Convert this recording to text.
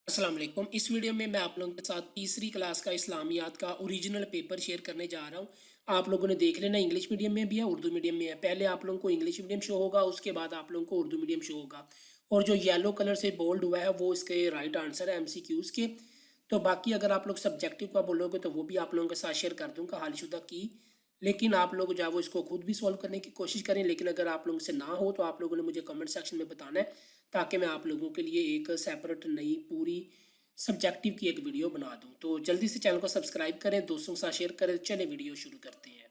अस्सलाम वालेकुम। इस वीडियो में मैं आप लोगों के साथ तीसरी क्लास का इस्लामियात का ओरिजिनल पेपर शेयर करने जा रहा हूँ। आप लोगों ने देख लेना, इंग्लिश मीडियम में भी है, उर्दू मीडियम में है। पहले आप लोगों को इंग्लिश मीडियम शो होगा, उसके बाद आप लोगों को उर्दू मीडियम शो होगा। और जो येलो कलर से बोल्ड हुआ है वो इसके राइट आंसर है एमसीक्यूज़ के। तो बाकी अगर आप लोग सब्जेक्टिव का बोलोगे तो वो भी आप लोगों के साथ शेयर कर दूंगा हालशुदा की। लेकिन आप लोग जो है वो इसको खुद भी सॉल्व करने की कोशिश करें। लेकिन अगर आप लोगों से ना हो तो आप लोगों ने मुझे कमेंट सेक्शन में बताना है, ताकि मैं आप लोगों के लिए एक सेपरेट नई पूरी सब्जेक्टिव की एक वीडियो बना दूं। तो जल्दी से चैनल को सब्सक्राइब करें, दोस्तों के साथ शेयर करें। चलें वीडियो शुरू करते हैं।